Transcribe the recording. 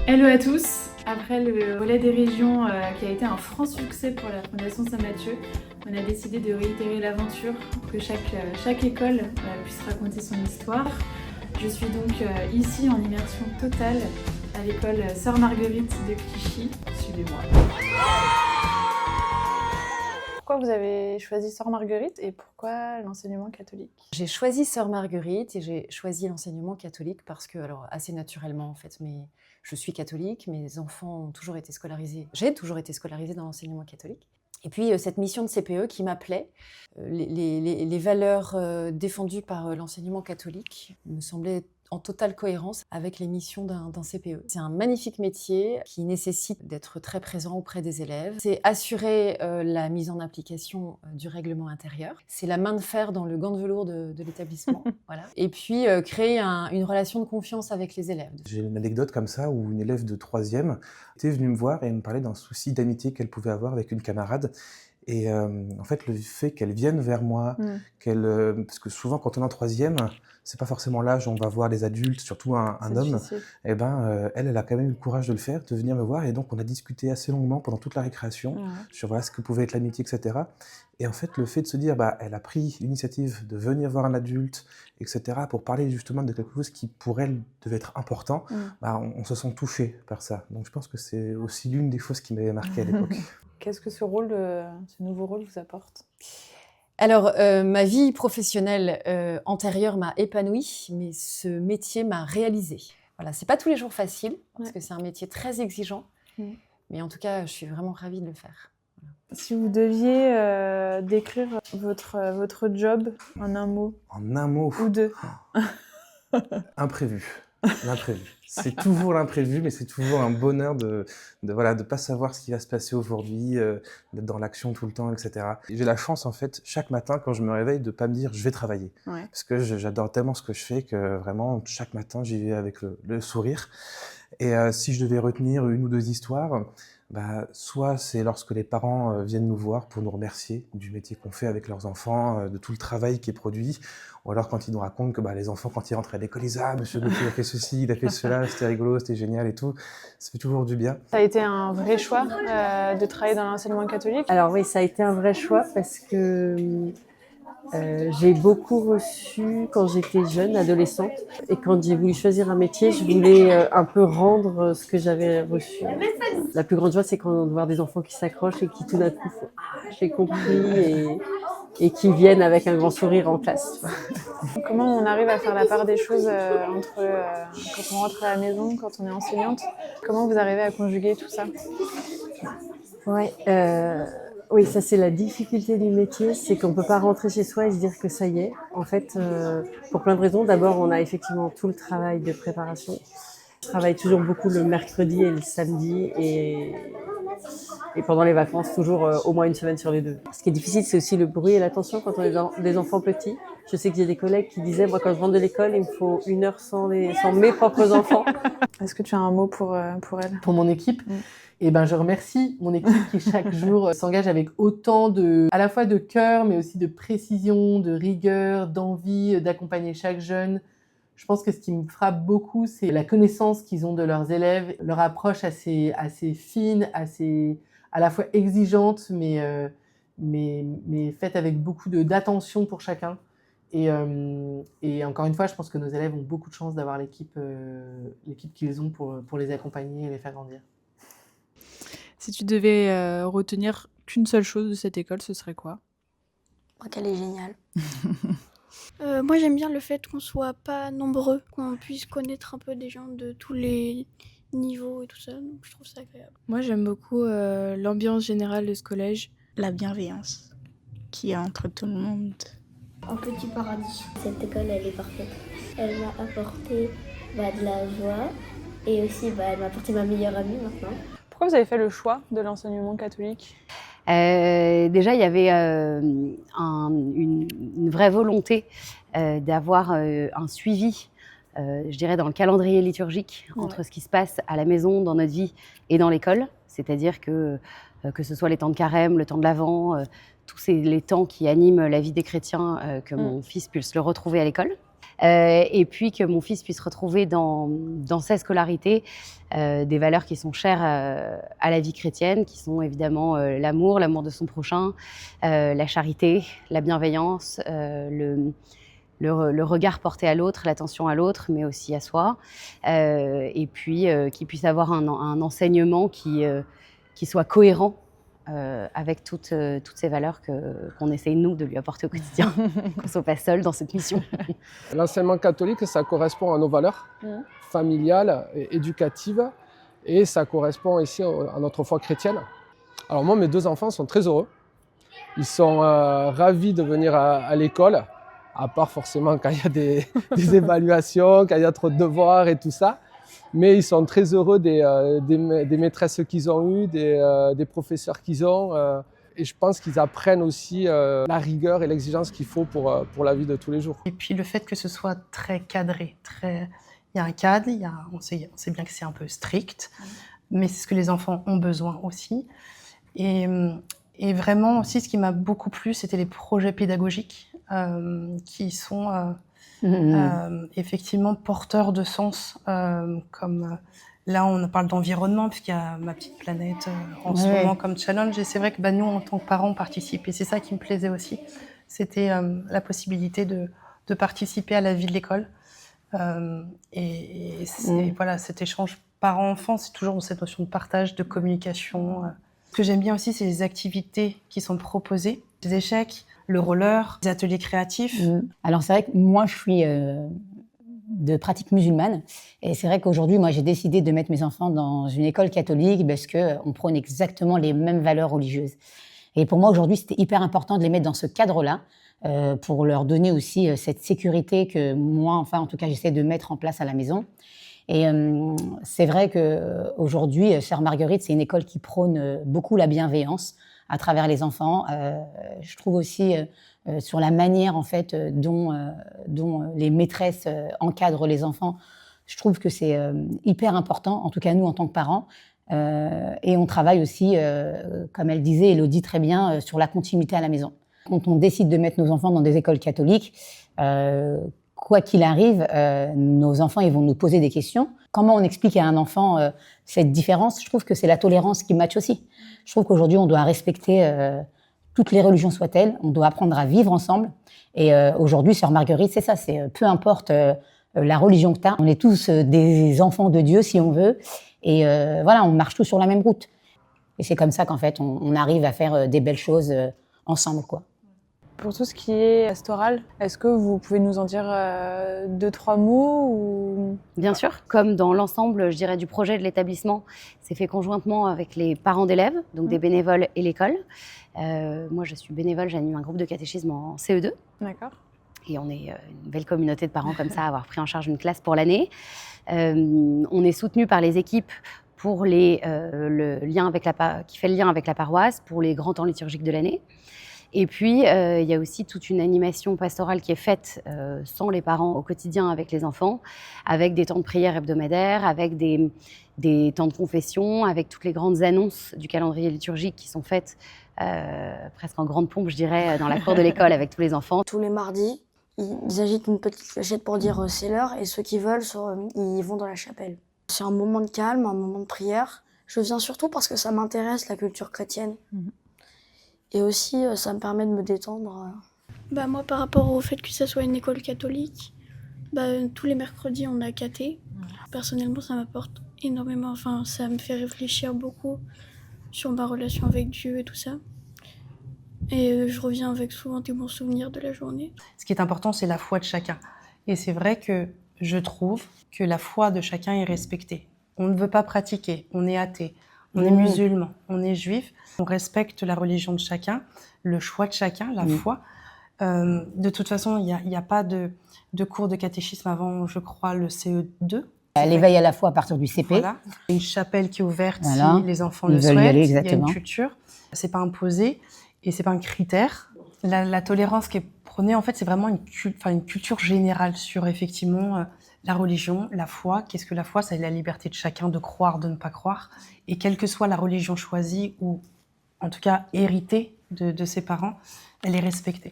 Hello à tous. Après le relais des régions qui a été un franc succès pour la Fondation Saint-Mathieu, on a décidé de réitérer l'aventure, que chaque école puisse raconter son histoire. Je suis donc ici en immersion totale à l'école Sœur Marguerite de Clichy. Suivez-moi. Pourquoi vous avez choisi Sœur Marguerite et pourquoi l'enseignement catholique? J'ai choisi Sœur Marguerite et j'ai choisi l'enseignement catholique parce que, alors assez naturellement en fait, mais je suis catholique, mes enfants ont toujours été scolarisés, j'ai toujours été scolarisée dans l'enseignement catholique. Et puis cette mission de CPE qui m'appelait, les valeurs défendues par l'enseignement catholique me semblaient en totale cohérence avec les missions d'un CPE. C'est un magnifique métier qui nécessite d'être très présent auprès des élèves. C'est assurer la mise en application du règlement intérieur. C'est la main de fer dans le gant de velours de l'établissement. Voilà. Et puis créer une relation de confiance avec les élèves. J'ai une anecdote comme ça où une élève de 3e était venue me voir et me parlait d'un souci d'amitié qu'elle pouvait avoir avec une camarade. Et en fait, le fait qu'elle vienne vers moi, parce que souvent quand on est en 3e, c'est pas forcément l'âge où on va voir les adultes, surtout un homme, et elle a quand même eu le courage de le faire, de venir me voir, et donc on a discuté assez longuement pendant toute la récréation sur voilà, ce que pouvait être l'amitié, etc. Et en fait, le fait de se dire, elle a pris l'initiative de venir voir un adulte, etc., pour parler justement de quelque chose qui pour elle devait être important, on se sent touché par ça. Donc je pense que c'est aussi l'une des choses qui m'avait marqué à l'époque. Qu'est-ce que ce nouveau rôle vous apporte? Alors, ma vie professionnelle antérieure m'a épanouie, mais ce métier m'a réalisée. Voilà, c'est pas tous les jours facile, parce que c'est un métier très exigeant, mais en tout cas, je suis vraiment ravie de le faire. Voilà. Si vous deviez décrire votre job en un mot. En un mot. Ou deux. Imprévu. L'imprévu. C'est toujours l'imprévu, mais c'est toujours un bonheur de pas savoir ce qui va se passer aujourd'hui, d'être dans l'action tout le temps, etc. Et j'ai la chance, en fait, chaque matin, quand je me réveille, de pas me dire « je vais travailler ». Parce que j'adore tellement ce que je fais que vraiment, chaque matin, j'y vais avec le sourire. Et si je devais retenir une ou deux histoires, soit c'est lorsque les parents viennent nous voir pour nous remercier du métier qu'on fait avec leurs enfants, de tout le travail qui est produit, ou alors quand ils nous racontent que les enfants, quand ils rentrent à l'école, ils disent « Ah, monsieur Gauthier a fait ceci, il a fait cela, c'était rigolo, c'était génial et tout ». Ça fait toujours du bien. Ça a été un vrai choix de travailler dans l'enseignement catholique? Alors oui, ça a été un vrai choix parce que j'ai beaucoup reçu quand j'étais jeune, adolescente. Et quand j'ai voulu choisir un métier, je voulais un peu rendre ce que j'avais reçu. La plus grande joie, c'est quand on voit des enfants qui s'accrochent et qui tout d'un coup font « Ah, j'ai compris » et qui viennent avec un grand sourire en classe. Comment on arrive à faire la part des choses entre quand on rentre à la maison, quand on est enseignante? Comment vous arrivez à conjuguer tout ça? Oui, ça c'est la difficulté du métier, c'est qu'on ne peut pas rentrer chez soi et se dire que ça y est. En fait, pour plein de raisons. D'abord, on a effectivement tout le travail de préparation. Je travaille toujours beaucoup le mercredi et le samedi et pendant les vacances, toujours au moins une semaine sur les deux. Ce qui est difficile, c'est aussi le bruit et l'attention quand on est des enfants petits. Je sais que j'ai des collègues qui disaient, moi quand je rentre de l'école, il me faut 1 heure sans mes propres enfants. Est-ce que tu as un mot pour elle? Pour mon équipe, je remercie mon équipe qui chaque jour s'engage avec autant à la fois de cœur, mais aussi de précision, de rigueur, d'envie d'accompagner chaque jeune. Je pense que ce qui me frappe beaucoup, c'est la connaissance qu'ils ont de leurs élèves, leur approche assez fine, à la fois exigeante, mais faite avec beaucoup d'attention pour chacun. Et encore une fois, je pense que nos élèves ont beaucoup de chance d'avoir l'équipe qu'ils ont pour les accompagner et les faire grandir. Si tu devais retenir qu'une seule chose de cette école, ce serait quoi? Qu'elle est géniale. Moi, j'aime bien le fait qu'on soit pas nombreux, qu'on puisse connaître un peu des gens de tous les niveaux et tout ça, donc je trouve ça agréable. Moi, j'aime beaucoup l'ambiance générale de ce collège. La bienveillance qu'il y a entre tout le monde. Un petit paradis. Cette école, elle est parfaite. Elle m'a apporté de la joie et aussi elle m'a apporté ma meilleure amie maintenant. Pourquoi vous avez fait le choix de l'enseignement catholique? Déjà, il y avait une vraie volonté d'avoir un suivi, je dirais, dans le calendrier liturgique entre ce qui se passe à la maison, dans notre vie et dans l'école. C'est-à-dire que ce soit les temps de carême, le temps de l'Avent, tous les temps qui animent la vie des chrétiens, que mon fils puisse le retrouver à l'école. Et puis que mon fils puisse retrouver dans sa scolarité des valeurs qui sont chères à la vie chrétienne, qui sont évidemment l'amour de son prochain, la charité, la bienveillance, le regard porté à l'autre, l'attention à l'autre, mais aussi à soi. Et puis qu'il puisse avoir un enseignement qui soit cohérent avec toutes ces valeurs qu'on essaye, nous, de lui apporter au quotidien, qu'on ne soit pas seul dans cette mission. L'enseignement catholique, ça correspond à nos valeurs familiales et éducatives, et ça correspond aussi à notre foi chrétienne. Alors moi, mes 2 enfants sont très heureux. Ils sont ravis de venir à l'école, à part forcément quand il y a des évaluations, quand il y a trop de devoirs et tout ça. Mais ils sont très heureux des maîtresses qu'ils ont eues, des professeurs qu'ils ont. Et je pense qu'ils apprennent aussi la rigueur et l'exigence qu'il faut pour la vie de tous les jours. Et puis le fait que ce soit très cadré, il y a un cadre, on sait bien que c'est un peu strict, mais c'est ce que les enfants ont besoin aussi. Et vraiment aussi, ce qui m'a beaucoup plu, c'était les projets pédagogiques qui sont effectivement porteurs de sens, comme là on parle d'environnement puisqu'il y a Ma Petite Planète en ce moment comme challenge, et c'est vrai que nous en tant que parents on participe, et c'est ça qui me plaisait aussi, c'était la possibilité de participer à la vie de l'école, et voilà, cet échange parents-enfants, c'est toujours cette notion de partage, de communication. Ce que j'aime bien aussi, c'est les activités qui sont proposées, les échecs, le roller, les ateliers créatifs. Alors c'est vrai que moi je suis de pratique musulmane, et c'est vrai qu'aujourd'hui moi j'ai décidé de mettre mes enfants dans une école catholique parce qu'on prône exactement les mêmes valeurs religieuses. Et pour moi aujourd'hui c'était hyper important de les mettre dans ce cadre-là, pour leur donner aussi cette sécurité que moi, enfin en tout cas j'essaie de mettre en place à la maison. Et c'est vrai qu'aujourd'hui, Sœur Marguerite, c'est une école qui prône beaucoup la bienveillance à travers les enfants. Je trouve aussi sur la manière en fait dont les maîtresses encadrent les enfants, je trouve que c'est hyper important, en tout cas nous en tant que parents. Et on travaille aussi, comme elle disait, Élodie très bien, sur la continuité à la maison. Quand on décide de mettre nos enfants dans des écoles catholiques, quoi qu'il arrive, nos enfants ils vont nous poser des questions. Comment on explique à un enfant cette différence? Je trouve que c'est la tolérance qui match aussi. Je trouve qu'aujourd'hui, on doit respecter toutes les religions soient-elles. On doit apprendre à vivre ensemble. Et aujourd'hui, Sœur Marguerite, c'est ça. C'est peu importe la religion que tu as. On est tous des enfants de Dieu, si on veut. Et voilà, on marche tous sur la même route. Et c'est comme ça qu'en fait, on arrive à faire des belles choses ensemble, quoi. Pour tout ce qui est pastoral, est-ce que vous pouvez nous en dire 2-3 mots ou... Bien sûr, comme dans l'ensemble, je dirais, du projet de l'établissement, c'est fait conjointement avec les parents d'élèves, donc des bénévoles et l'école. Moi, je suis bénévole, j'anime un groupe de catéchisme en CE2. D'accord. Et on est une belle communauté de parents comme ça, à avoir pris en charge une classe pour l'année. On est soutenu par les équipes pour le lien qui fait le lien avec la paroisse, pour les grands temps liturgiques de l'année. Et puis, il y a aussi toute une animation pastorale qui est faite sans les parents au quotidien avec les enfants, avec des temps de prière hebdomadaires, avec des temps de confession, avec toutes les grandes annonces du calendrier liturgique qui sont faites presque en grande pompe, je dirais, dans la cour de l'école avec tous les enfants. Tous les mardis, ils agitent une petite clochette pour dire c'est l'heure, et ceux qui veulent, ils vont dans la chapelle. C'est un moment de calme, un moment de prière. Je viens surtout parce que ça m'intéresse, la culture chrétienne. Et aussi, ça me permet de me détendre. Moi, par rapport au fait que ça soit une école catholique, tous les mercredis, on a caté. Personnellement, ça m'apporte énormément. Enfin, ça me fait réfléchir beaucoup sur ma relation avec Dieu et tout ça. Et je reviens avec souvent des bons souvenirs de la journée. Ce qui est important, c'est la foi de chacun. Et c'est vrai que je trouve que la foi de chacun est respectée. On ne veut pas pratiquer, on est athée. On est musulman, on est juif, on respecte la religion de chacun, le choix de chacun, la foi. De toute façon, il n'y a pas de cours de catéchisme avant, je crois, le CE2. L'éveil à la foi à partir du CP. Voilà. Une chapelle qui est ouverte voilà. Si les enfants le souhaitent. Il y a une culture. C'est pas imposé et c'est pas un critère. La tolérance qui est prônée, en fait, c'est vraiment une culture générale sur effectivement la religion, la foi. Qu'est-ce que la foi? C'est la liberté de chacun de croire, de ne pas croire. Et quelle que soit la religion choisie ou en tout cas héritée de ses parents, elle est respectée.